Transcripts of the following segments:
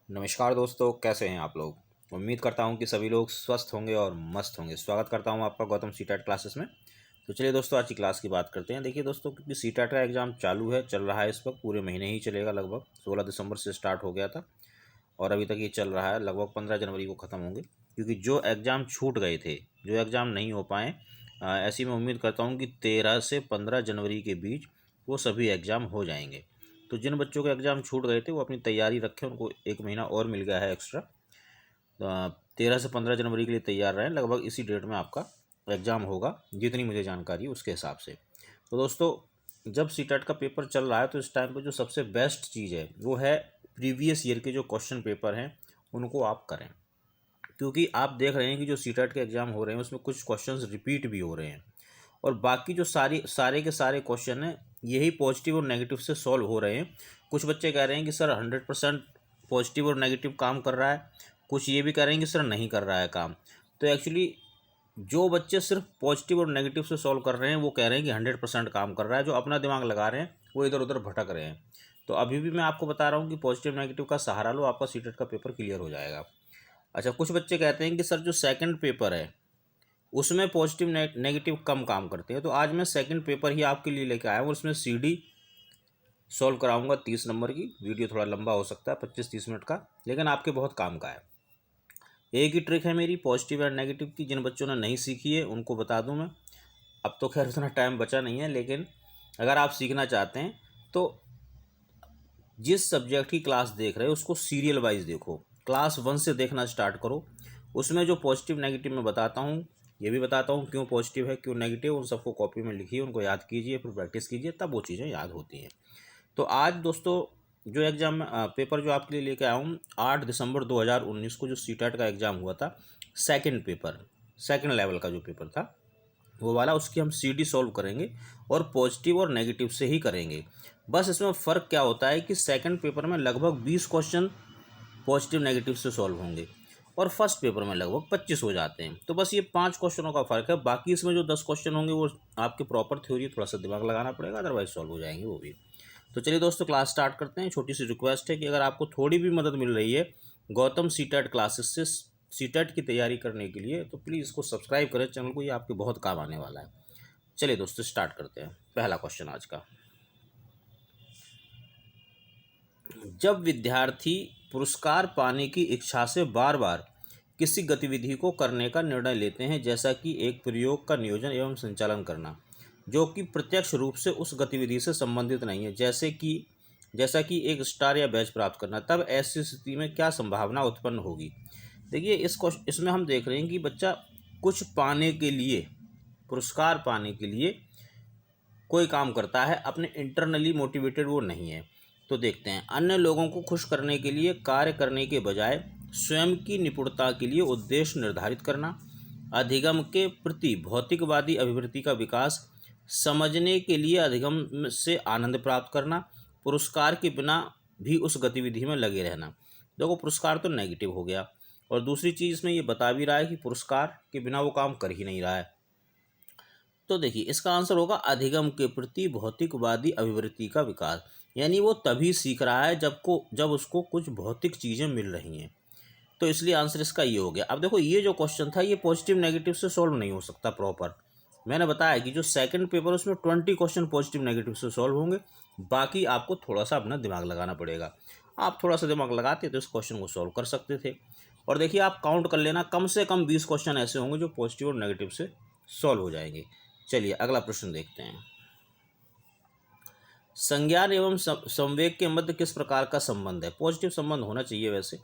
नमस्कार दोस्तों, कैसे हैं आप लोग। उम्मीद करता हूं कि सभी लोग स्वस्थ होंगे और मस्त होंगे। स्वागत करता हूं आपका गौतम सीटेट क्लासेस में। तो चलिए दोस्तों, आज की क्लास की बात करते हैं। देखिए दोस्तों, क्योंकि सीटेट का एग्ज़ाम चालू है, चल रहा है, इस वक्त पूरे महीने ही चलेगा। लगभग 16 दिसंबर से स्टार्ट हो गया था और अभी तक ये चल रहा है। लगभग 15 जनवरी को ख़त्म होंगे, क्योंकि जो एग्ज़ाम छूट गए थे, जो एग्ज़ाम नहीं हो पाए, ऐसी मैं उम्मीद करता हूँ कि 13 से 15 जनवरी के बीच वो सभी एग्ज़ाम हो जाएंगे। तो जिन बच्चों के एग्ज़ाम छूट गए थे वो अपनी तैयारी रखें, उनको एक महीना और मिल गया है एक्स्ट्रा। 13 से 15 जनवरी के लिए तैयार रहें। लगभग इसी डेट में आपका एग्ज़ाम होगा, जितनी मुझे जानकारी है उसके हिसाब से। तो दोस्तों, जब सीटेट का पेपर चल रहा है तो इस टाइम पे जो सबसे बेस्ट चीज़ है वो है प्रीवियस ईयर के जो क्वेश्चन पेपर हैं उनको आप करें। क्योंकि आप देख रहे हैं कि जो सीटेट के एग्ज़ाम हो रहे हैं उसमें कुछ क्वेश्चंस रिपीट भी हो रहे हैं, और बाकी जो सारे के सारे क्वेश्चन हैं यही पॉजिटिव और नेगेटिव से सॉल्व हो रहे हैं। कुछ बच्चे कह रहे हैं कि सर 100% पॉजिटिव और नेगेटिव काम कर रहा है, कुछ ये भी कह रहे हैं कि सर नहीं कर रहा है काम। तो एक्चुअली जो बच्चे सिर्फ पॉजिटिव और नेगेटिव से सॉल्व कर रहे हैं वो कह रहे हैं कि 100% काम कर रहा है। जो अपना दिमाग लगा रहे हैं वो इधर उधर भटक रहे हैं। तो अभी भी मैं आपको बता रहा हूँ कि पॉजिटिव नेगेटिव का सहारा लो, आपका सीटेट का पेपर क्लियर हो जाएगा। अच्छा, कुछ बच्चे कहते हैं कि सर जो सेकंड पेपर है उसमें पॉजिटिव नेगेटिव कम काम करते हैं। तो आज मैं सेकंड पेपर ही आपके लिए लेकर आया हूँ, उसमें सीडी सॉल्व कराऊंगा 30 नंबर की। वीडियो थोड़ा लंबा हो सकता है, 25-30 मिनट का, लेकिन आपके बहुत काम का है। एक ही ट्रिक है मेरी पॉजिटिव एंड नेगेटिव की, जिन बच्चों ने नहीं सीखी है उनको बता दूं मैं। अब तो खैर उतना टाइम बचा नहीं है, लेकिन अगर आप सीखना चाहते हैं तो जिस सब्जेक्ट की क्लास देख रहे हो उसको सीरियल वाइज देखो। क्लास 1 से देखना स्टार्ट करो। उसमें जो पॉजिटिव नेगेटिव मैं बताता हूँ, ये भी बताता हूँ क्यों पॉजिटिव है क्यों नेगेटिव, उन सबको कॉपी में लिखिए, उनको याद कीजिए, फिर प्रैक्टिस कीजिए, तब वो चीज़ें याद होती हैं। तो आज दोस्तों, जो एग्ज़ाम पेपर जो आपके लिए लेके आया हूँ, 8 दिसंबर 2019 को जो सीटेट का एग्ज़ाम हुआ था, सेकंड पेपर, सेकंड लेवल का जो पेपर था वो वाला, उसकी हम सीडी सॉल्व करेंगे और पॉजिटिव और नेगेटिव से ही करेंगे। बस इसमें फ़र्क क्या होता है कि सेकंड पेपर में लगभग 20 क्वेश्चन पॉजिटिव नेगेटिव से सॉल्व होंगे और फर्स्ट पेपर में लगभग 25 हो जाते हैं। तो बस ये 5 क्वेश्चनों का फ़र्क है। बाकी इसमें जो 10 क्वेश्चन होंगे वो आपके प्रॉपर थ्योरी, थोड़ा सा दिमाग लगाना पड़ेगा, अदरवाइज सॉल्व हो जाएंगे वो भी। तो चलिए दोस्तों, क्लास स्टार्ट करते हैं। छोटी सी रिक्वेस्ट है कि अगर आपको थोड़ी भी मदद मिल रही है गौतम सीटेट क्लासेस से सीटेट की तैयारी करने के लिए, तो प्लीज़ इसको सब्सक्राइब करें चैनल को, ये आपके बहुत काम आने वाला है। चलिए दोस्तों, स्टार्ट करते हैं। पहला क्वेश्चन आज का, जब विद्यार्थी पुरस्कार पाने की इच्छा से बार बार किसी गतिविधि को करने का निर्णय लेते हैं, जैसा कि एक प्रयोग का नियोजन एवं संचालन करना, जो कि प्रत्यक्ष रूप से उस गतिविधि से संबंधित नहीं है, जैसा कि एक स्टार या बैच प्राप्त करना, तब ऐसी स्थिति में क्या संभावना उत्पन्न होगी। देखिए, इसमें हम देख रहे हैं कि बच्चा कुछ पाने के लिए, पुरस्कार पाने के लिए कोई काम करता है, अपने इंटरनली मोटिवेटेड वो नहीं है। तो देखते हैं, अन्य लोगों को खुश करने के लिए कार्य करने के बजाय स्वयं की निपुणता के लिए उद्देश्य निर्धारित करना, अधिगम के प्रति भौतिकवादी अभिवृत्ति का विकास, समझने के लिए अधिगम से आनंद प्राप्त करना, पुरस्कार के बिना भी उस गतिविधि में लगे रहना। देखो, पुरस्कार तो नेगेटिव हो गया, और दूसरी चीज़ इसमें ये बता भी रहा है कि पुरस्कार के बिना वो काम कर ही नहीं रहा है। तो देखिए, इसका आंसर होगा अधिगम के प्रति भौतिकवादी अभिवृत्ति का विकास। यानी वो तभी सीख रहा है जब उसको कुछ भौतिक चीज़ें मिल रही हैं। तो इसलिए आंसर इसका ये हो गया। अब देखो, ये जो क्वेश्चन था ये पॉजिटिव नेगेटिव से सॉल्व नहीं हो सकता प्रॉपर। मैंने बताया कि जो सेकंड पेपर उसमें 20 क्वेश्चन पॉजिटिव नेगेटिव से सॉल्व होंगे। बाकी आपको थोड़ा सा अपना दिमाग लगाना पड़ेगा। आप थोड़ा सा दिमाग लगाते तो इस क्वेश्चन को सॉल्व कर सकते थे। और देखिए, आप काउंट कर लेना, कम से कम 20 क्वेश्चन ऐसे होंगे जो पॉजिटिव और नेगेटिव से सॉल्व हो जाएंगे। चलिए अगला प्रश्न देखते हैं। संज्ञान एवं संवेग के मध्य किस प्रकार का संबंध है। पॉजिटिव संबंध होना चाहिए वैसे।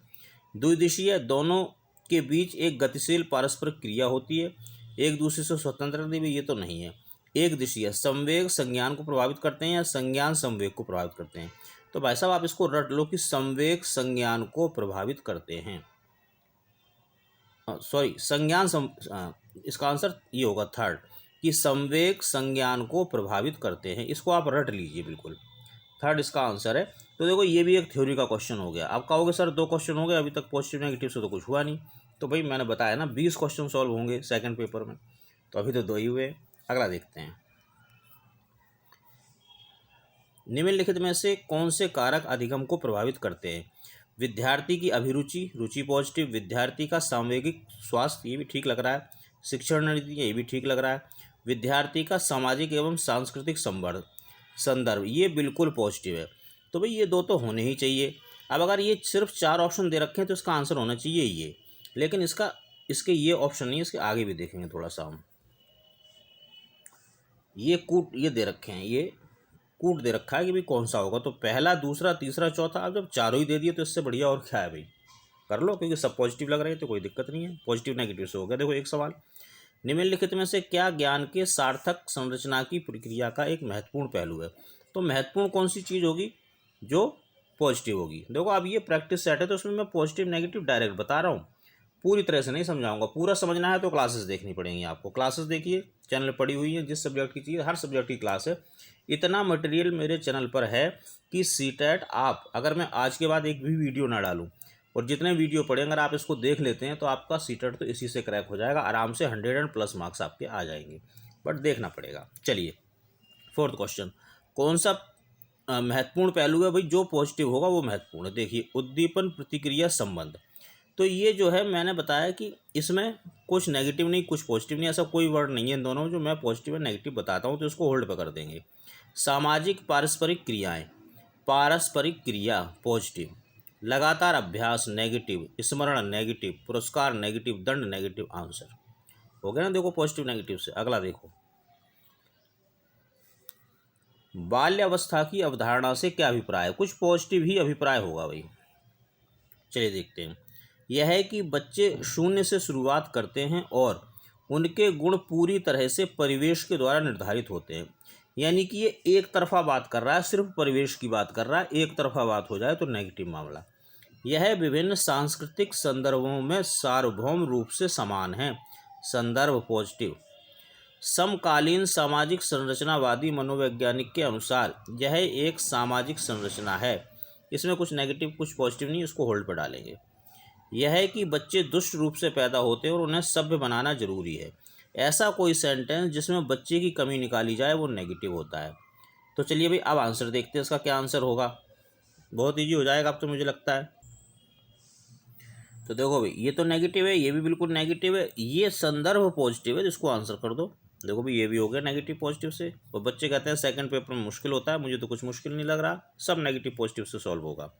द्विदिशीय, दोनों के बीच एक गतिशील पारस्परिक क्रिया होती है, एक दूसरे से स्वतंत्र भी, ये तो नहीं है। एक दिशीय, संवेग संज्ञान को प्रभावित करते हैं या संज्ञान संवेग को प्रभावित करते हैं। तो भाई साहब, आप इसको रट लो कि संवेग संज्ञान को प्रभावित करते हैं। सॉरी, इसका आंसर ये होगा थर्ड, कि संवेग संज्ञान को प्रभावित करते हैं। इसको आप रट लीजिए बिल्कुल, थर्ड इसका आंसर है। तो देखो, ये भी एक थ्योरी का क्वेश्चन हो गया। आप कहोगे सर 2 क्वेश्चन हो गए, अभी तक पॉजिटिव नेगेटिव से तो कुछ हुआ नहीं। तो भाई मैंने बताया ना, 20 क्वेश्चन सॉल्व होंगे सेकंड पेपर में, तो अभी तो 2 ही हुए। अगला देखते हैं। निम्नलिखित में से कौन से कारक अधिगम को प्रभावित करते हैं। विद्यार्थी की अभिरुचि, रुचि पॉजिटिव, विद्यार्थी का सामूहिक स्वास्थ्य, ये भी ठीक लग रहा है, शिक्षण नीति, ये भी ठीक लग रहा है, विद्यार्थी का सामाजिक एवं सांस्कृतिक संदर्भ, ये बिल्कुल पॉजिटिव है। तो भाई ये दो तो होने ही चाहिए। अब अगर ये सिर्फ 4 ऑप्शन दे रखे हैं तो इसका आंसर होना चाहिए ये, लेकिन इसके ये ऑप्शन नहीं है, इसके आगे भी देखेंगे थोड़ा सा हम। ये दे रखे हैं, ये कूट दे रखा है कि भाई कौन सा होगा, तो पहला, दूसरा, तीसरा, चौथा। अब जब चारों ही दे दिए तो इससे बढ़िया और क्या है भाई, कर लो, क्योंकि सब पॉजिटिव लग रहे हैं तो कोई दिक्कत नहीं है। पॉजिटिव नेगेटिव से हो गया। देखो एक सवाल, निम्नलिखित में से क्या ज्ञान के सार्थक संरचना की प्रक्रिया का एक महत्वपूर्ण पहलू है। तो महत्वपूर्ण कौन सी चीज़ होगी जो पॉजिटिव होगी। देखो अब ये प्रैक्टिस सेट है तो उसमें मैं पॉजिटिव नेगेटिव डायरेक्ट बता रहा हूँ, पूरी तरह से नहीं समझाऊंगा। पूरा समझना है तो क्लासेस देखनी पड़ेंगी आपको। क्लासेस देखिए, चैनल पड़ी हुई है, जिस सब्जेक्ट की चाहिए हर सब्जेक्ट की क्लास है। इतना मटेरियल मेरे चैनल पर है कि सीटेट आप, अगर मैं आज के बाद एक भी वीडियो ना डालूं और जितने वीडियो पड़े अगर आप इसको देख लेते हैं तो आपका सीटेट तो इसी से क्रैक हो जाएगा आराम से। 100+ मार्क्स आपके आ जाएंगे, बट देखना पड़ेगा। चलिए 4th क्वेश्चन, कौन सा महत्वपूर्ण पहलू है भाई जो पॉजिटिव होगा वो महत्वपूर्ण है। देखिए उद्दीपन प्रतिक्रिया संबंध, तो ये जो है मैंने बताया कि इसमें कुछ नेगेटिव नहीं कुछ पॉजिटिव नहीं, ऐसा कोई वर्ड नहीं है इन दोनों जो मैं पॉजिटिव और नेगेटिव बताता हूँ तो इसको होल्ड पर कर देंगे। सामाजिक पारस्परिक क्रियाएं, पारस्परिक क्रिया पॉजिटिव, लगातार अभ्यास नेगेटिव, स्मरण नेगेटिव, पुरस्कार नेगेटिव, दंड नेगेटिव। आंसर हो गया ना। देखो पॉजिटिव नेगेटिव से। अगला देखो, बाल्यावस्था की अवधारणा से क्या अभिप्राय है। कुछ पॉजिटिव ही अभिप्राय होगा भाई। चलिए देखते हैं। यह है कि बच्चे शून्य से शुरुआत करते हैं और उनके गुण पूरी तरह से परिवेश के द्वारा निर्धारित होते हैं। यानी कि ये एक तरफा बात कर रहा है, सिर्फ परिवेश की बात कर रहा है। एक तरफा बात हो जाए तो नेगेटिव मामला। यह विभिन्न सांस्कृतिक संदर्भों में सार्वभौम रूप से समान है। संदर्भ पॉजिटिव। समकालीन सामाजिक संरचनावादी मनोवैज्ञानिक के अनुसार यह एक सामाजिक संरचना है। इसमें कुछ नेगेटिव कुछ पॉजिटिव नहीं, इसको होल्ड पर डालेंगे। यह है कि बच्चे दुष्ट रूप से पैदा होते हैं और उन्हें सभ्य बनाना जरूरी है। ऐसा कोई सेंटेंस जिसमें बच्चे की कमी निकाली जाए वो नेगेटिव होता है। तो चलिए भाई अब आंसर देखते हैं इसका क्या आंसर होगा। बहुत ईजी हो जाएगा अब तो मुझे लगता है। तो देखो भाई ये तो नेगेटिव है, ये भी बिल्कुल नेगेटिव है, ये संदर्भ पॉजिटिव है, जिसको आंसर कर दो। देखो भाई ये भी हो गया नेगेटिव पॉजिटिव से। और बच्चे कहते हैं सेकंड पेपर में मुश्किल होता है, मुझे तो कुछ मुश्किल नहीं लग रहा, सब नेगेटिव पॉजिटिव से सॉल्व होगा।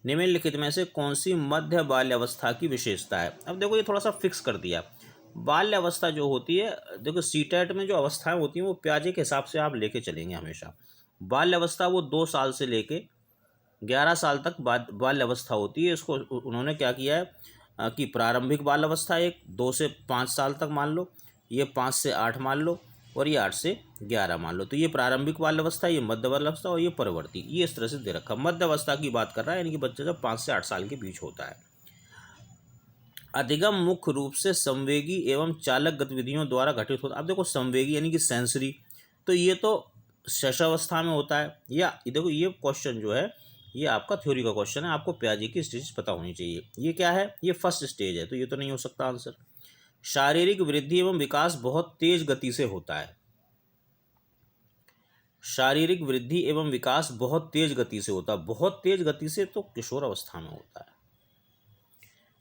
निम्नलिखित में से कौन सी मध्य बाल्यावस्था की विशेषता है। अब देखो ये थोड़ा सा फिक्स कर दिया। बाल्यावस्था जो होती है, देखो सीटेट में जो अवस्थाएं होती हैं वो प्याजे के हिसाब से आप लेके चलेंगे हमेशा। बाल्यावस्था वो 2 साल से लेके 11 साल तक बाल अवस्था होती है। इसको उन्होंने क्या किया है कि प्रारंभिक बाल अवस्था एक 2 से 5 साल तक मान लो, ये 5 से 8 मान लो, और ये 8 से 11 मान लो। तो ये प्रारंभिक बाल अवस्था, ये मध्य बाल अवस्था और ये परवर्ती, ये इस तरह से दे रखा। मध्य अवस्था की बात कर रहा है, यानी कि बच्चा जब 5 से 8 साल के बीच होता है। अधिगम मुख्य रूप से संवेगी एवं चालक गतिविधियों द्वारा घटित होता है। अब देखो संवेगी यानी कि सेंसरी, तो ये तो शैशवावस्था में होता है। या देखो ये क्वेश्चन जो है ये आपका थ्योरी का क्वेश्चन है, आपको प्याजे की स्टेज पता होनी चाहिए। ये क्या है, ये फर्स्ट स्टेज है, तो ये तो नहीं हो सकता आंसर। शारीरिक वृद्धि एवं विकास बहुत तेज गति से होता है। शारीरिक वृद्धि एवं विकास बहुत तेज गति से होता है। बहुत तेज गति से तो किशोर अवस्था में होता है,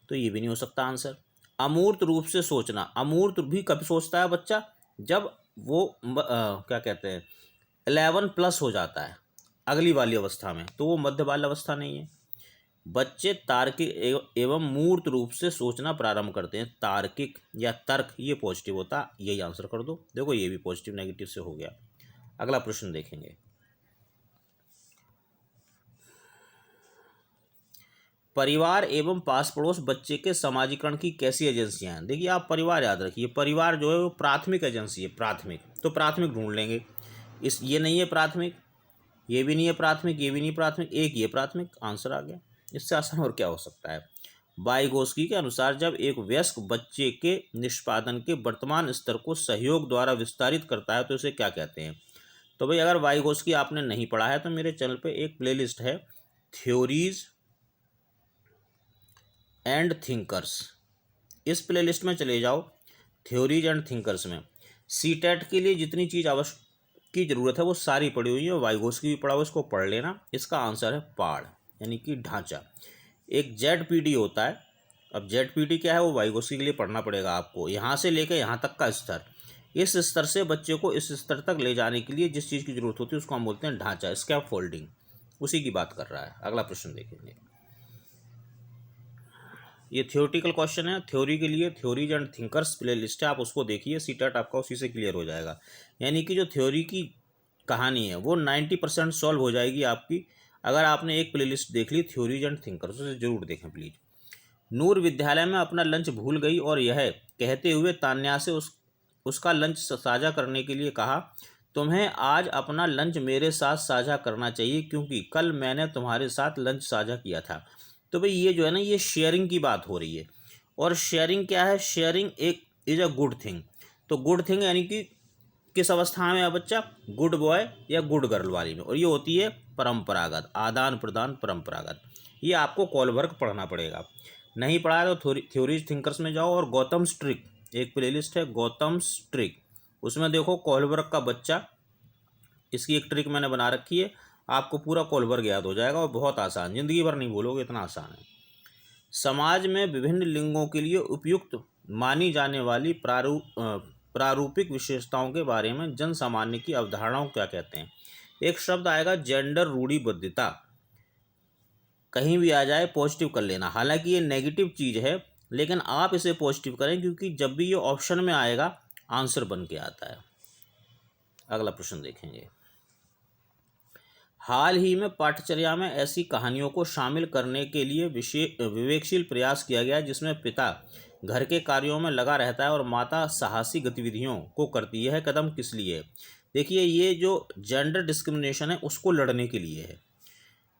तो ये भी नहीं हो सकता आंसर। अमूर्त रूप से सोचना, अमूर्त भी कब सोचता है बच्चा, जब वो क्या कहते हैं 11+ हो जाता है अगली वाली अवस्था में, तो वो मध्य बाल अवस्था नहीं है। बच्चे तार्किक एवं मूर्त रूप से सोचना प्रारंभ करते हैं। तार्किक या तर्क, ये पॉजिटिव होता है, यही आंसर कर दो। देखो ये भी पॉजिटिव नेगेटिव से हो गया। अगला प्रश्न देखेंगे। परिवार एवं पास पड़ोस बच्चे के समाजीकरण की कैसी एजेंसियां हैं। देखिए आप परिवार याद रखिए, परिवार जो है वो प्राथमिक एजेंसी है। प्राथमिक तो प्राथमिक ढूंढ लेंगे। ये नहीं है प्राथमिक, ये भी नहीं है प्राथमिक, ये भी नहीं प्राथमिक, एक ये प्राथमिक, आंसर आ गया। इससे आसान और क्या हो सकता है। वाइगोस्की के अनुसार जब एक वयस्क बच्चे के निष्पादन के वर्तमान स्तर को सहयोग द्वारा विस्तारित करता है तो इसे क्या कहते हैं। तो भाई अगर वाइगोस्की आपने नहीं पढ़ा है तो मेरे चैनल पे एक प्लेलिस्ट है, थ्योरीज एंड थिंकर्स, इस प्लेलिस्ट में चले जाओ। थ्योरीज एंड थिंकर्स में सीटेट के लिए जितनी चीज़ आवश्यक की ज़रूरत है वो सारी पड़ी हुई है। वाइगोस्की भी पढ़ा हुआ, इसको पढ़ लेना। इसका आंसर है पाड़, यानी कि ढांचा। एक ZPD होता है। अब ZPD क्या है, वो वाइगोस्की के लिए पढ़ना पड़ेगा आपको। यहाँ से लेकर यहाँ तक का स्तर, इस स्तर से बच्चे को इस स्तर तक ले जाने के लिए जिस चीज़ की जरूरत होती है उसको हम बोलते हैं ढांचा, स्कैप फोल्डिंग, उसी की बात कर रहा है। अगला प्रश्न देखेंगे। ये थ्योरेटिकल क्वेश्चन है, थ्योरी के लिए theories and thinkers play list है, आप उसको देखिए, सीटेट आपका उसी से क्लियर हो जाएगा। यानी कि जो थ्योरी की कहानी है वो 90% सॉल्व हो जाएगी आपकी अगर आपने एक प्ले लिस्ट देख ली थ्योरीज एंड थिंकर्स, उसे जरूर देखें प्लीज। नूर विद्यालय में अपना लंच भूल गई और यह कहते हुए तान्या से उसका लंच साझा करने के लिए कहा, तुम्हें आज अपना लंच मेरे साथ साझा करना चाहिए क्योंकि कल मैंने तुम्हारे साथ लंच साझा किया था। तो भाई ये जो है ना, ये शेयरिंग की बात हो रही है। और शेयरिंग क्या है, शेयरिंग एक इज अ गुड थिंग। तो गुड थिंग यानी कि किस अवस्था में है बच्चा, गुड बॉय या गुड गर्ल वाली में, और ये होती है परंपरागत, आदान प्रदान परंपरागत। ये आपको कॉलबर्ग पढ़ना पड़ेगा, नहीं पढ़ा है तो थ्योरीज थिंकर्स में जाओ। और गौतम स्ट्रिक एक प्लेलिस्ट है, गौतम स्ट्रिक, उसमें देखो कॉलबर्ग का बच्चा, इसकी एक ट्रिक मैंने बना रखी है, आपको पूरा कॉलबर्ग याद हो जाएगा और बहुत आसान, जिंदगी भर नहीं भूलोगे, इतना आसान है। समाज में विभिन्न लिंगों के लिए उपयुक्त मानी जाने वाली प्रारूपिक विशेषताओं के बारे में जन सामान्य की अवधारणाओं क्या कहते हैं। एक शब्द आएगा जेंडर रूढ़िबद्धता, कहीं भी आ जाए पॉजिटिव कर लेना, हालांकि ये नेगेटिव चीज़ है लेकिन आप इसे पॉजिटिव करें क्योंकि जब भी ये ऑप्शन में आएगा आंसर बन के आता है। अगला प्रश्न देखेंगे। हाल ही में पाठ्यचर्या में ऐसी कहानियों को शामिल करने के लिए विवेकशील प्रयास किया गया जिसमें पिता घर के कार्यों में लगा रहता है और माता साहसी गतिविधियों को करती है। यह कदम किस लिए है? देखिए, ये जो जेंडर डिस्क्रिमिनेशन है उसको लड़ने के लिए है।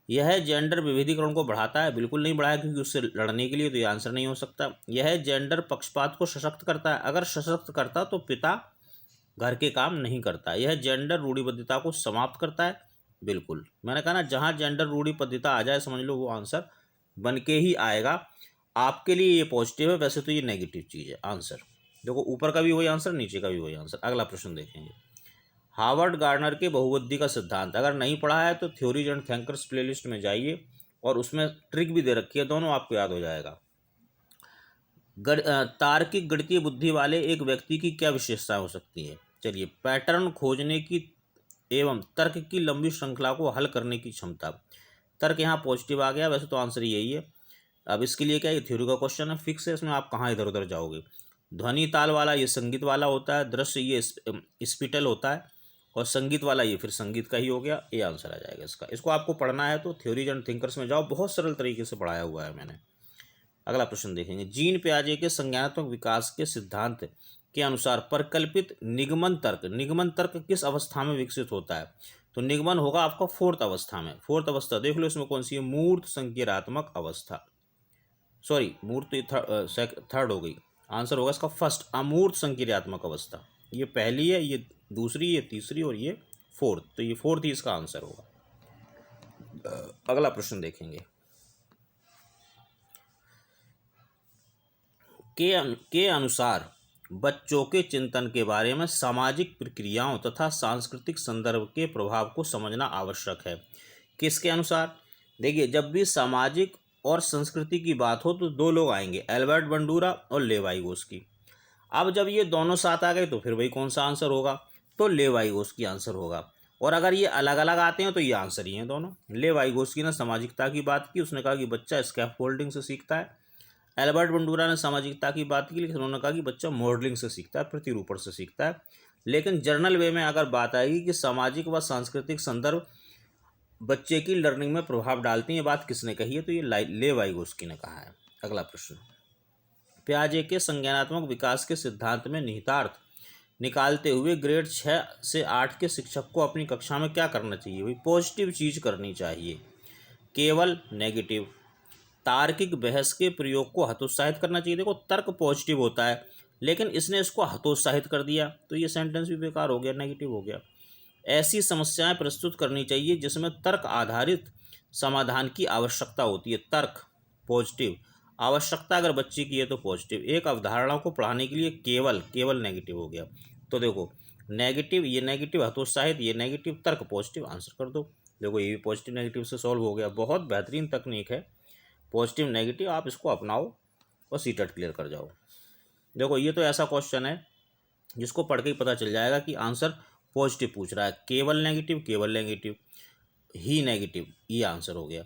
यह जेंडर विभेदीकरण को बढ़ाता है, बिल्कुल नहीं बढ़ाया, क्योंकि उससे लड़ने के लिए, तो ये आंसर नहीं हो सकता। यह जेंडर पक्षपात को सशक्त करता है, अगर सशक्त करता तो पिता घर के काम नहीं करता। यह जेंडर रूढ़िबद्धता को समाप्त करता है, बिल्कुल। मैंने कहा ना, जहाँ जेंडर रूढ़िबद्धता आ जाए समझ लो वो आंसर बन के ही आएगा। आपके लिए ये पॉजिटिव है, वैसे तो ये नेगेटिव चीज़ है आंसर। देखो, ऊपर का भी वही आंसर, नीचे का भी वही आंसर। अगला प्रश्न देखेंगे। हार्वर्ड गार्डनर के बहुबुद्धि का सिद्धांत, अगर नहीं पढ़ा है तो थ्योरीज एंड थिंकर्स प्लेलिस्ट में जाइए और उसमें ट्रिक भी दे रखी है, दोनों आपको याद हो जाएगा। तार्किक गणितीय बुद्धि वाले एक व्यक्ति की क्या विशेषताएं हो सकती हैं? चलिए, पैटर्न खोजने की एवं तर्क की लंबी श्रृंखला को हल करने की क्षमता। तर्क यहाँ पॉजिटिव आ गया, वैसे तो आंसर यही है। अब इसके लिए क्या, ये थ्योरी का क्वेश्चन है, फिक्स है, इसमें आप कहाँ इधर उधर जाओगे। ध्वनि ताल वाला ये संगीत वाला होता है, दृश्य ये स्पिटल होता है, और संगीत वाला ये फिर संगीत का ही हो गया। ये आंसर आ जाएगा इसका। इसको आपको पढ़ना है तो थ्योरीज एंड थिंकर्स में जाओ, बहुत सरल तरीके से पढ़ाया हुआ है मैंने। अगला प्रश्न देखेंगे। जीन पियाजे के संज्ञानात्मक विकास के सिद्धांत के अनुसार परिकल्पित निगमन तर्क किस अवस्था में विकसित होता है? तो निगमन होगा आपका फोर्थ अवस्था में। फोर्थ अवस्था देख लो, इसमें कौन सी है, मूर्त संकीर्णात्मक अवस्था, सॉरी मूर्त थर्ड हो गई, आंसर होगा इसका फर्स्ट, अमूर्त संकीर्णात्मक अवस्था। ये पहली है, ये दूसरी, ये तीसरी और ये फोर्थ, तो ये फोर्थ ही इसका आंसर होगा। अगला प्रश्न देखेंगे। के अनुसार बच्चों के चिंतन के बारे में सामाजिक प्रक्रियाओं तथा सांस्कृतिक संदर्भ के प्रभाव को समझना आवश्यक है। किसके अनुसार? देखिए, जब भी सामाजिक और संस्कृति की बात हो तो दो लोग आएंगे, एल्बर्ट बंडूरा और लेवाइगोस्की। अब जब ये दोनों साथ आ गए तो फिर वही कौन सा आंसर होगा, तो लेवाइगोस्की आंसर होगा। और अगर ये अलग अलग आते हैं तो ये आंसर ही हैं दोनों। लेवाइगोस्की ने सामाजिकता की बात की, उसने कहा कि बच्चा स्कैफोल्डिंग से सीखता है। एल्बर्ट बंडूरा ने सामाजिकता की बात की, लेकिन उन्होंने कहा कि बच्चा मॉडलिंग से सीखता है, प्रतिरूपण से सीखता है। लेकिन जर्नल वे में अगर बात आएगी कि सामाजिक व सांस्कृतिक संदर्भ बच्चे की लर्निंग में प्रभाव डालती हैं, ये बात किसने कही है? तो ये लेवाइगोस्की ने कहा है। अगला प्रश्न। पियाजे के संज्ञानात्मक विकास के सिद्धांत में निहितार्थ निकालते हुए ग्रेड 6 से 8 के शिक्षक को अपनी कक्षा में क्या करना चाहिए? भाई पॉजिटिव चीज़ करनी चाहिए, केवल नेगेटिव। तार्किक बहस के प्रयोग को हतोत्साहित करना चाहिए। देखो, तर्क पॉजिटिव होता है लेकिन इसने इसको हतोत्साहित कर दिया तो ये सेंटेंस भी बेकार हो गया, नेगेटिव हो गया। ऐसी समस्याएं प्रस्तुत करनी चाहिए जिसमें तर्क आधारित समाधान की आवश्यकता होती है, तर्क पॉजिटिव। आवश्यकता अगर बच्चे की है तो पॉजिटिव। एक अवधारणा को पढ़ाने के लिए केवल नेगेटिव हो गया। तो देखो, नेगेटिव, ये नेगेटिव, हतोत्साहित, ये नेगेटिव, तर्क पॉजिटिव, आंसर कर दो। देखो, ये भी पॉजिटिव नेगेटिव से सॉल्व हो गया। बहुत बेहतरीन तकनीक है, पॉजिटिव नेगेटिव आप इसको अपनाओ और सीटेट क्लियर कर जाओ। देखो ये तो ऐसा क्वेश्चन है जिसको पढ़ के ही पता चल जाएगा कि आंसर पॉजिटिव पूछ रहा है, केवल नेगेटिव ही नेगेटिव, ये आंसर हो गया।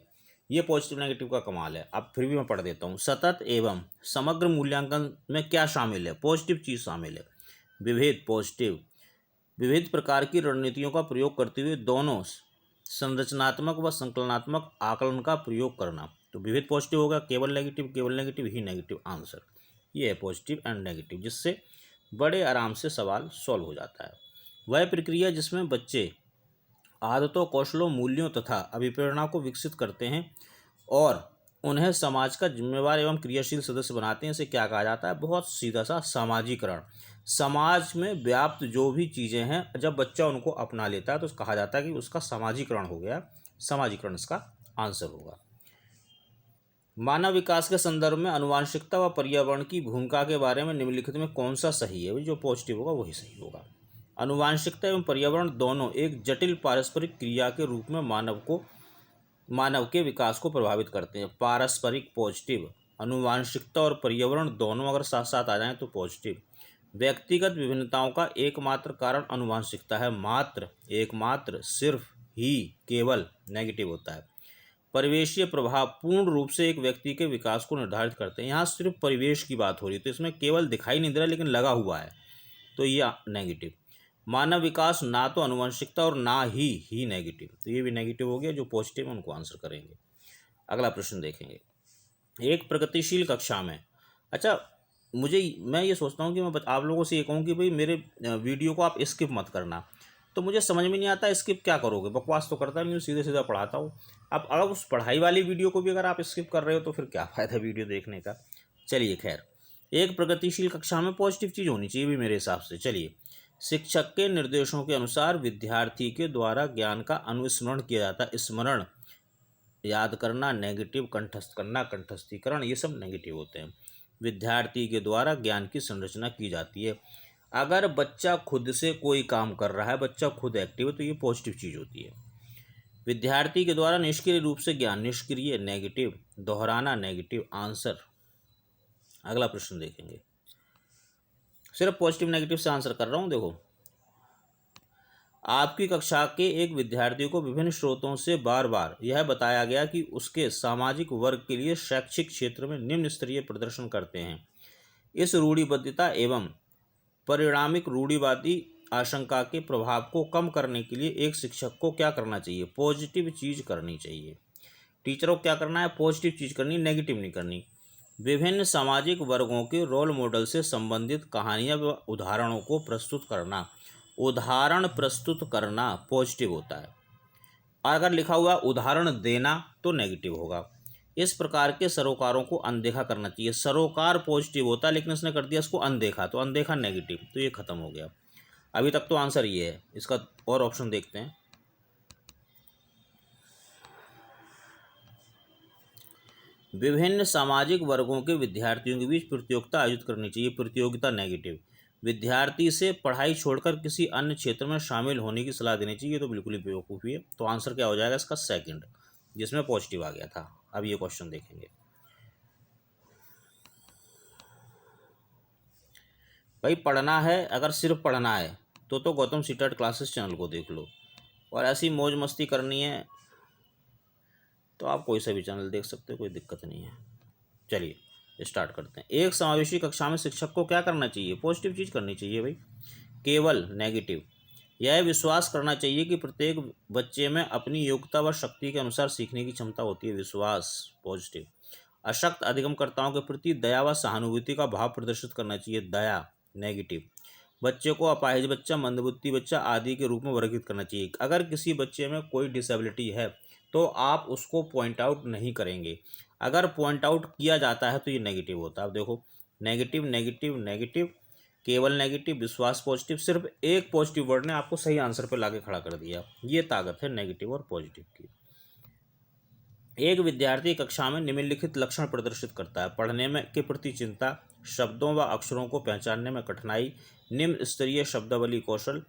ये पॉजिटिव नेगेटिव का कमाल है। अब फिर भी मैं पढ़ देता हूँ। सतत एवं समग्र मूल्यांकन में क्या शामिल है? पॉजिटिव चीज़ शामिल है। विविध पॉजिटिव, विविध प्रकार की रणनीतियों का प्रयोग करते हुए दोनों संरचनात्मक व संकलनात्मक आकलन का प्रयोग करना। तो विविध पॉजिटिव होगा, केवल नेगेटिव ही नेगेटिव आंसर। ये है पॉजिटिव एंड नेगेटिव, जिससे बड़े आराम से सवाल सॉल्व हो जाता है। वह प्रक्रिया जिसमें बच्चे आदतों, कौशलों, मूल्यों तथा अभिप्रेरणा को विकसित करते हैं और उन्हें समाज का जिम्मेवार एवं क्रियाशील सदस्य बनाते हैं, इसे क्या कहा जाता है? बहुत सीधा सा सामाजिकरण। समाज में व्याप्त जो भी चीज़ें हैं, जब बच्चा उनको अपना लेता है तो कहा जाता है कि उसका सामाजिकरण हो गया। सामाजिकरण इसका आंसर होगा। मानव विकास के संदर्भ में आनुवांशिकता व पर्यावरण की भूमिका के बारे में निम्नलिखित में कौन सा सही है? जो पॉजिटिव होगा वही सही होगा। आनुवांशिकता एवं पर्यावरण दोनों एक जटिल पारस्परिक क्रिया के रूप में मानव के विकास को प्रभावित करते हैं। पारस्परिक पॉजिटिव, आनुवांशिकता और पर्यावरण दोनों अगर साथ साथ आ जाएं तो पॉजिटिव। व्यक्तिगत विभिन्नताओं का एकमात्र कारण आनुवांशिकता है, एकमात्र सिर्फ ही केवल नेगेटिव होता है। परिवेशीय प्रभाव पूर्ण रूप से एक व्यक्ति के विकास को निर्धारित करते हैं। यहाँ सिर्फ परिवेश की बात हो रही है, तो इसमें केवल दिखाई नहीं दे रहा लेकिन लगा हुआ है, तो ये नेगेटिव। मानव विकास ना तो आनुवंशिकता और ना ही नेगेटिव, तो ये भी नेगेटिव हो गया। जो पॉजिटिव है उनको आंसर करेंगे। अगला प्रश्न देखेंगे। एक प्रगतिशील कक्षा में, अच्छा मैं ये सोचता हूँ कि मैं आप लोगों से ये कहूँ कि भाई मेरे वीडियो को आप स्किप मत करना, तो मुझे समझ में नहीं आता स्किप क्या करोगे, बकवास तो करता नहीं हूँ, सीधे सीधा पढ़ाता हूँ। अब अगर उस पढ़ाई वाली वीडियो को भी अगर आप स्किप कर रहे हो तो फिर क्या फ़ायदा वीडियो देखने का। चलिए खैर, एक प्रगतिशील कक्षा में पॉजिटिव चीज़ होनी चाहिए भी मेरे हिसाब से। चलिए, शिक्षक के निर्देशों के अनुसार विद्यार्थी के द्वारा ज्ञान का अनुस्मरण किया जाता है। स्मरण, याद करना नेगेटिव, कंठस्थ करना कंठस्थीकरण, ये सब नेगेटिव होते हैं। विद्यार्थी के द्वारा ज्ञान की संरचना की जाती है। अगर बच्चा खुद से कोई काम कर रहा है, बच्चा खुद एक्टिव है, तो ये पॉजिटिव चीज़ होती है। विद्यार्थी के द्वारा निष्क्रिय रूप से ज्ञान, निष्क्रिय नेगेटिव, दोहराना नेगेटिव आंसर। अगला प्रश्न देखेंगे। सिर्फ पॉजिटिव नेगेटिव से आंसर कर रहा हूँ। देखो, आपकी कक्षा के एक विद्यार्थी को विभिन्न स्रोतों से बार बार यह बताया गया कि उसके सामाजिक वर्ग के लिए शैक्षिक क्षेत्र में निम्न स्तरीय प्रदर्शन करते हैं। इस रूढ़िबद्धता एवं परिणामिक रूढ़िवादी आशंका के प्रभाव को कम करने के लिए एक शिक्षक को क्या करना चाहिए? पॉजिटिव चीज़ करनी चाहिए। टीचरों को क्या करना है? पॉजिटिव चीज़ करनी, नेगेटिव नहीं करनी। विभिन्न सामाजिक वर्गों के रोल मॉडल से संबंधित कहानियाँ व उदाहरणों को प्रस्तुत करना, उदाहरण प्रस्तुत करना पॉजिटिव होता है। और अगर लिखा हुआ उदाहरण देना तो नेगेटिव होगा। इस प्रकार के सरोकारों को अनदेखा करना चाहिए। सरोकार पॉजिटिव होता है लेकिन इसने कर दिया इसको अनदेखा, तो अनदेखा नेगेटिव, तो ये खत्म हो गया। अभी तक तो आंसर ये है। इसका और ऑप्शन देखते हैं। विभिन्न सामाजिक वर्गों के विद्यार्थियों के बीच प्रतियोगिता आयोजित करनी चाहिए, प्रतियोगिता नेगेटिव। विद्यार्थी से पढ़ाई छोड़कर किसी अन्य क्षेत्र में शामिल होने की सलाह देनी चाहिए, तो बिल्कुल ही बेवकूफ़ी है। तो आंसर क्या हो जाएगा इसका? सेकंड, जिसमें पॉजिटिव आ गया था। अब ये क्वेश्चन देखेंगे। भाई पढ़ना है, अगर सिर्फ पढ़ना है तो गौतम सीटेट क्लासेस चैनल को देख लो, और ऐसी मौज मस्ती करनी है तो आप कोई सा भी चैनल देख सकते हो, कोई दिक्कत नहीं है। चलिए स्टार्ट करते हैं। एक समावेशी कक्षा में शिक्षक को क्या करना चाहिए? पॉजिटिव चीज़ करनी चाहिए भाई। केवल नेगेटिव, यह विश्वास करना चाहिए कि प्रत्येक बच्चे में अपनी योग्यता व शक्ति के अनुसार सीखने की क्षमता होती है, विश्वास पॉजिटिव। अशक्त अधिगमकर्ताओं के प्रति दया व सहानुभूति का भाव प्रदर्शित करना चाहिए, दया नेगेटिव। बच्चे को अपाहिज बच्चा, मंदबुद्धि बच्चा आदि के रूप में वर्गीकृत करना चाहिए। अगर किसी बच्चे में कोई डिसेबिलिटी है तो आप उसको पॉइंट आउट नहीं करेंगे। अगर पॉइंट आउट किया जाता है तो ये नेगेटिव होता है। अब देखो, नेगेटिव नेगेटिव नेगेटिव, केवल नेगेटिव, विश्वास पॉजिटिव। सिर्फ एक पॉजिटिव वर्ड ने आपको सही आंसर पर लाके खड़ा कर दिया। ये ताकत है नेगेटिव और पॉजिटिव की। एक विद्यार्थी कक्षा में निम्नलिखित लक्षण प्रदर्शित करता है: पढ़ने में के प्रति चिंता, शब्दों व अक्षरों को पहचानने में कठिनाई, निम्न स्तरीय शब्दावली कौशल,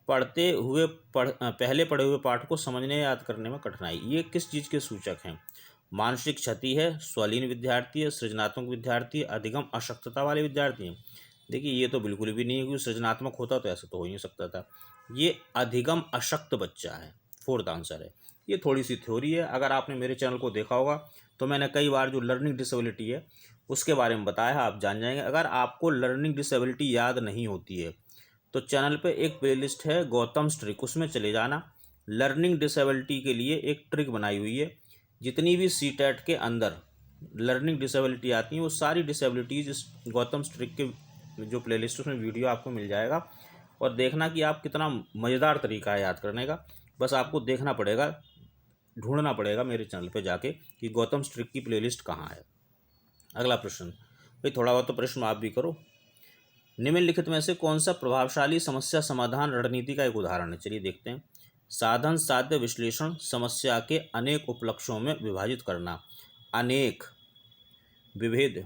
पहले पढ़े हुए पाठ को समझने याद करने में कठिनाई। ये किस चीज़ के सूचक हैं? मानसिक क्षति है, स्वलीन विद्यार्थी है, सृजनात्मक विद्यार्थी है, अधिगम अशक्तता वाले विद्यार्थी हैं। देखिए ये तो बिल्कुल भी नहीं है, क्योंकि सृजनात्मक होता तो ऐसा तो हो ही नहीं सकता था। ये अधिगम अशक्त बच्चा है, फोर्थ आंसर है। ये थोड़ी सी थ्योरी है, अगर आपने मेरे चैनल को देखा होगा तो मैंने कई बार जो लर्निंग डिसेबिलिटी है उसके बारे में बताया है, आप जान जाएंगे। अगर आपको लर्निंग डिसेबिलिटी याद नहीं होती है तो चैनल पे एक प्लेलिस्ट है गौतम ट्रिक, उसमें चले जाना। लर्निंग डिसेबिलिटी के लिए एक ट्रिक बनाई हुई है। जितनी भी सीटेट के अंदर लर्निंग डिसेबिलिटी आती हैं वो सारी डिसेबिलिटीज इस गौतम ट्रिक के जो प्लेलिस्ट उसमें वीडियो आपको मिल जाएगा। और देखना कि आप कितना मज़ेदार तरीका है याद करने का। बस आपको देखना पड़ेगा, ढूंढना पड़ेगा मेरे चैनल पे जाके कि गौतम ट्रिक की प्लेलिस्ट कहाँ है। अगला प्रश्न, भाई थोड़ा बहुत तो प्रश्न आप भी करो। निम्नलिखित में से कौन सा प्रभावशाली समस्या समाधान रणनीति का एक उदाहरण है? चलिए देखते हैं। साधन साध्य विश्लेषण, समस्या के अनेक उपलक्ष्यों में विभाजित करना, अनेक विविध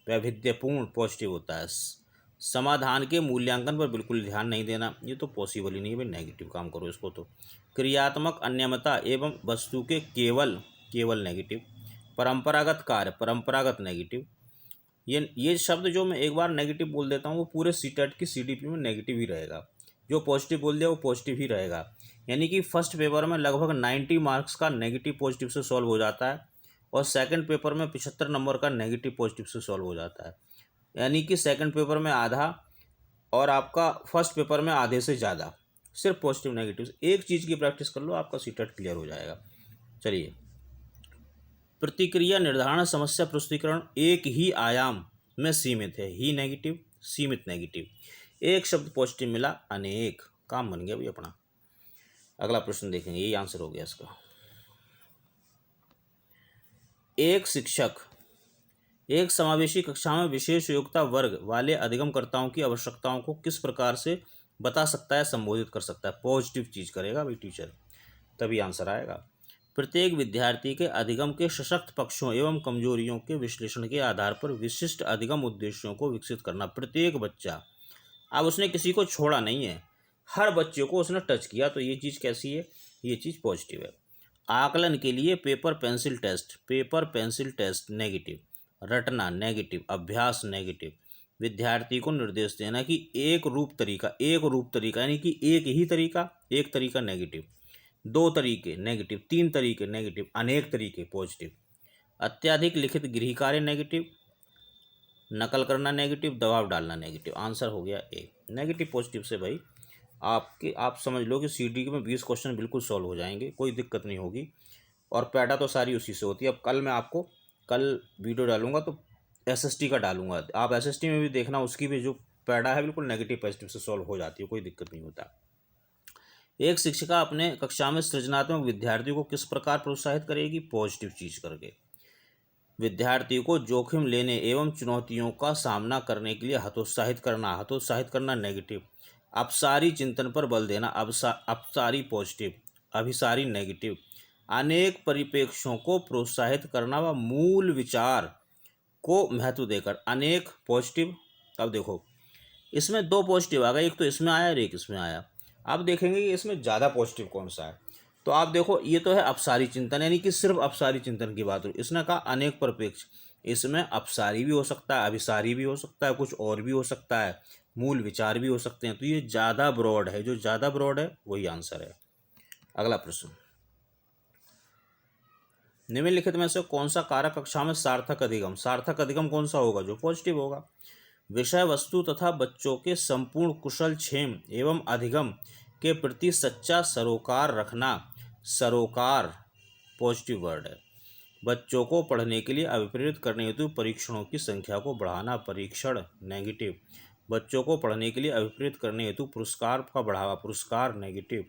वैविध्यपूर्ण पॉजिटिव होता है। समाधान के मूल्यांकन पर बिल्कुल ध्यान नहीं देना, ये तो पॉसिबल ही नहीं है भाई, नेगेटिव काम करो इसको तो। क्रियात्मक अनियमितता एवं वस्तु के केवल केवल नेगेटिव। परंपरागत कार्य, परंपरागत नेगेटिव। ये शब्द जो मैं एक बार नेगेटिव बोल देता हूँ वो पूरे सीटेट की सीडीपी में नेगेटिव ही रहेगा। जो पॉजिटिव बोल दिया वो पॉजिटिव ही रहेगा। यानी कि फर्स्ट पेपर में लगभग 90 मार्क्स का नेगेटिव पॉजिटिव से सॉल्व हो जाता है और सेकंड पेपर में 75 नंबर का नेगेटिव पॉजिटिव से सॉल्व हो जाता है। यानी कि सेकंड पेपर में आधा और आपका फर्स्ट पेपर में आधे से ज़्यादा सिर्फ पॉजिटिव नेगेटिव। एक चीज़ की प्रैक्टिस कर लो, आपका सीटेट क्लियर हो जाएगा। चलिए, प्रतिक्रिया निर्धारण समस्या प्रस्तुतिकरण एक ही आयाम में सीमित है, ही नेगेटिव, सीमित नेगेटिव। एक शब्द पॉजिटिव मिला, अनेक, काम बन गया भाई अपना। अगला प्रश्न देखेंगे, यही आंसर हो गया इसका। एक शिक्षक एक समावेशी कक्षा में विशेष योग्यता वर्ग वाले अधिगमकर्ताओं की आवश्यकताओं को किस प्रकार से बता सकता है, संबोधित कर सकता है? पॉजिटिव चीज़ करेगा भाई टीचर, तभी आंसर आएगा। प्रत्येक विद्यार्थी के अधिगम के सशक्त पक्षों एवं कमजोरियों के विश्लेषण के आधार पर विशिष्ट अधिगम उद्देश्यों को विकसित करना। प्रत्येक बच्चा, अब उसने किसी को छोड़ा नहीं है, हर बच्चे को उसने टच किया, तो ये चीज़ कैसी है? ये चीज़ पॉजिटिव है। आकलन के लिए paper pencil test, paper pencil test negative. रटना नेगेटिव, अभ्यास नेगेटिव। विद्यार्थी को निर्देश देना कि एक रूप तरीका यानी कि एक तरीका नेगेटिव, दो तरीके नेगेटिव, तीन तरीके नेगेटिव, अनेक तरीके पॉजिटिव। अत्यधिक लिखित गृह कार्य नेगेटिव, नकल करना नेगेटिव, दबाव डालना नेगेटिव। आंसर हो गया ए। नेगेटिव पॉजिटिव से भाई आप समझ लो कि सीडी में 20 क्वेश्चन बिल्कुल सॉल्व हो जाएंगे, कोई दिक्कत नहीं होगी। और पैडा तो सारी उसी से होती है। अब कल वीडियो डालूंगा तो एसएसटी का डालूंगा, आप एसएसटी में भी देखना, उसकी भी जो पैडा है बिल्कुल नेगेटिव पॉजिटिव से सॉल्व हो जाती है, कोई दिक्कत नहीं होता। एक शिक्षिका अपने कक्षा में सृजनात्मक विद्यार्थियों को किस प्रकार प्रोत्साहित करेगी? पॉजिटिव चीज करके। विद्यार्थियों को जोखिम लेने एवं चुनौतियों का सामना करने के लिए हतोत्साहित करना नेगेटिव। अपसारी चिंतन पर बल देना, अपसारी पॉजिटिव, अभिसारी नेगेटिव। अनेक परिप्रेक्ष्यों को प्रोत्साहित करना व मूल विचार को महत्व देकर, अनेक पॉजिटिव। अब देखो इसमें दो पॉजिटिव आ गए, एक तो इसमें आया और एक इसमें आया। अब देखेंगे कि इसमें ज़्यादा पॉजिटिव कौन सा है। तो आप देखो ये तो है अपसारी चिंतन, यानी कि सिर्फ अपसारी चिंतन की बात हो। इसने कहा अनेक परिप्रेक्ष्य, इसमें अपसारी भी हो सकता है, अभिसारी भी हो सकता है, कुछ और भी हो सकता है, मूल विचार भी हो सकते हैं। तो ये ज़्यादा ब्रॉड है, जो ज़्यादा ब्रॉड है वही आंसर है। अगला प्रश्न, निम्नलिखित में से कौन सा कारक कक्षा में सार्थक अधिगम कौन सा होगा? जो पॉजिटिव होगा। विषय वस्तु तथा बच्चों के संपूर्ण कुशल क्षेम एवं अधिगम के प्रति सच्चा सरोकार रखना, सरोकार पॉजिटिव वर्ड है। बच्चों को पढ़ने के लिए अभिप्रेरित करने हेतु परीक्षणों की संख्या को बढ़ाना, परीक्षण नेगेटिव। बच्चों को पढ़ने के लिए अभिप्रेरित करने हेतु पुरस्कार का बढ़ावा, पुरस्कार नेगेटिव।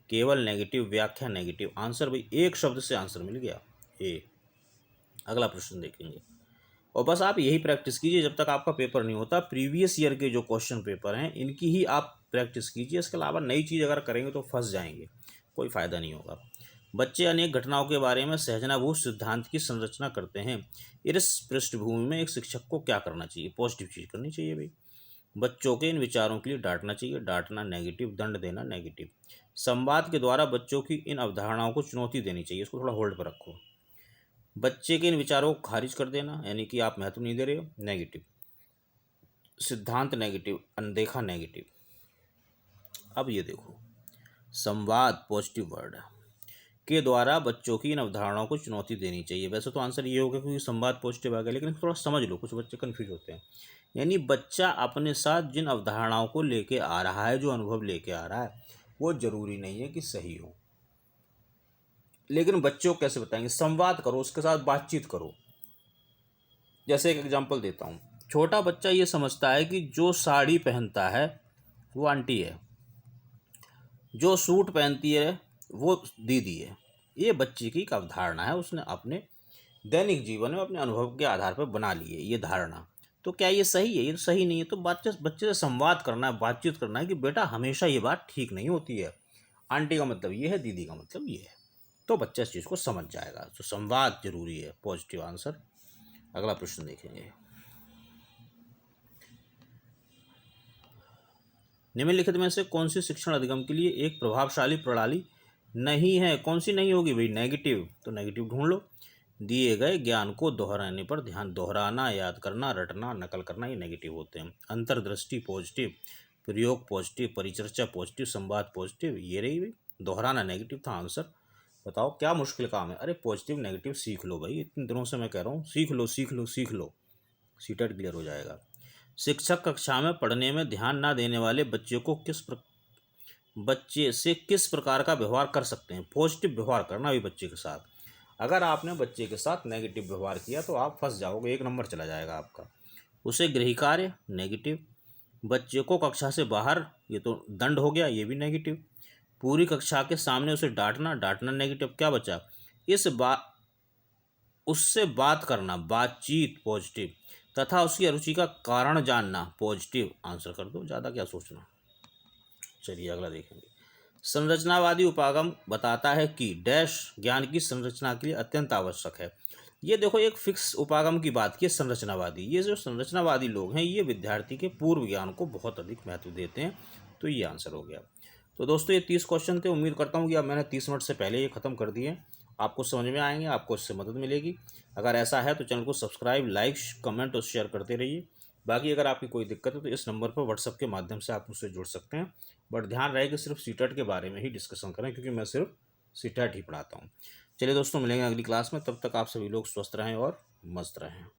केवल नेगेटिव, व्याख्या नेगेटिव। आंसर भाई एक शब्द से आंसर मिल गया, ए। अगला प्रश्न देखेंगे, और बस आप यही प्रैक्टिस कीजिए जब तक आपका पेपर नहीं होता। प्रीवियस ईयर के जो क्वेश्चन पेपर हैं इनकी ही आप प्रैक्टिस कीजिए, इसके अलावा नई चीज़ अगर करेंगे तो फंस जाएंगे, कोई फ़ायदा नहीं होगा। बच्चे अनेक घटनाओं के बारे में सहजनाभूत सिद्धांत की संरचना करते हैं। इस पृष्ठभूमि में एक शिक्षक को क्या करना चाहिए? पॉजिटिव चीज़ करनी चाहिए भाई। बच्चों के इन विचारों के लिए डांटना चाहिए, डांटना नेगेटिव, दंड देना नेगेटिव। संवाद के द्वारा बच्चों की इन अवधारणाओं को चुनौती देनी चाहिए, इसको थोड़ा होल्ड पर रखो। बच्चे के इन विचारों को खारिज कर देना, यानी कि आप महत्व नहीं दे रहे हो, नेगेटिव। सिद्धांत नेगेटिव, अनदेखा नेगेटिव। अब ये देखो, संवाद पॉजिटिव वर्ड के द्वारा बच्चों की इन अवधारणाओं को चुनौती देनी चाहिए। वैसे तो आंसर ये होगा क्योंकि संवाद पॉजिटिव आ गया, लेकिन थोड़ा समझ लो, कुछ बच्चे कन्फ्यूज होते हैं। यानी बच्चा अपने साथ जिन अवधारणाओं को लेके आ रहा है, जो अनुभव लेके आ रहा है, वो जरूरी नहीं है कि सही हो, लेकिन बच्चों को कैसे बताएंगे? संवाद करो, उसके साथ बातचीत करो। जैसे एक एग्जांपल देता हूँ, छोटा बच्चा ये समझता है कि जो साड़ी पहनता है वो आंटी है, जो सूट पहनती है वो दीदी है। ये बच्चे की एक अवधारणा है, उसने अपने दैनिक जीवन में अपने अनुभव के आधार पर बना ली है ये धारणा। तो क्या ये सही है? ये तो सही नहीं है। तो बच्चे से संवाद करना है, बातचीत करना है कि बेटा हमेशा ये बात ठीक नहीं होती है, आंटी का मतलब ये है, दीदी का मतलब ये है। तो बच्चा इस चीज़ को समझ जाएगा। तो संवाद जरूरी है, पॉजिटिव आंसर। अगला प्रश्न देखेंगे। निम्नलिखित में से कौन सी शिक्षण अधिगम के लिए एक प्रभावशाली प्रणाली नहीं है? कौन सी नहीं होगी भाई? नेगेटिव। तो नेगेटिव ढूंढ लो। दिए गए ज्ञान को दोहराने पर ध्यान, दोहराना, याद करना, रटना, नकल करना, ये नेगेटिव होते हैं। अंतर्दृष्टि पॉजिटिव, प्रयोग पॉजिटिव, परिचर्चा पॉजिटिव, संवाद पॉजिटिव, ये रही भाई। दोहराना नेगेटिव था आंसर। बताओ क्या मुश्किल काम है? अरे पॉजिटिव नेगेटिव सीख लो भाई, इतने दिनों से मैं कह रहा हूँ, सीख लो सीख लो सीख लो, सीटेट क्लियर हो जाएगा। शिक्षक कक्षा में पढ़ने में ध्यान ना देने वाले बच्चे को बच्चे से किस प्रकार का व्यवहार कर सकते हैं? पॉजिटिव व्यवहार करना भी बच्चे के साथ। अगर आपने बच्चे के साथ नेगेटिव व्यवहार किया तो आप फंस जाओगे, 1 नंबर चला जाएगा आपका। उसे गृह कार्य नेगेटिव, बच्चे को कक्षा से बाहर, ये तो दंड हो गया, ये भी नेगेटिव। पूरी कक्षा के सामने उसे डांटना, डांटना नेगेटिव। क्या बचा? इस बात उससे बात करना, बातचीत पॉजिटिव, तथा उसकी अरुचि का कारण जानना पॉजिटिव। आंसर कर दो, ज़्यादा क्या सोचना। चलिए अगला देखेंगे। संरचनावादी उपागम बताता है कि डैश ज्ञान की संरचना के लिए अत्यंत आवश्यक है। ये देखो, एक फिक्स उपागम की बात की है संरचनावादी। ये जो संरचनावादी लोग हैं, ये विद्यार्थी के पूर्व ज्ञान को बहुत अधिक महत्व देते हैं। तो ये आंसर हो गया। तो दोस्तों ये 30 क्वेश्चन थे। उम्मीद करता हूँ कि अब मैंने 30 मिनट से पहले ये ख़त्म कर दिए। आपको समझ में आएंगे, आपको इससे मदद मिलेगी। अगर ऐसा है तो चैनल को सब्सक्राइब, लाइक, कमेंट और शेयर करते रहिए। बाकी अगर आपकी कोई दिक्कत है तो इस नंबर पर व्हाट्सएप के माध्यम से आप मुझसे जुड़ सकते हैं। बट ध्यान रहे कि सिर्फ सीटेट के बारे में ही डिस्कशन करें, क्योंकि मैं सिर्फ सीटेट ही पढ़ाता हूँ। चलिए दोस्तों, मिलेंगे अगली क्लास में। तब तक आप सभी लोग स्वस्थ रहें और मस्त रहें।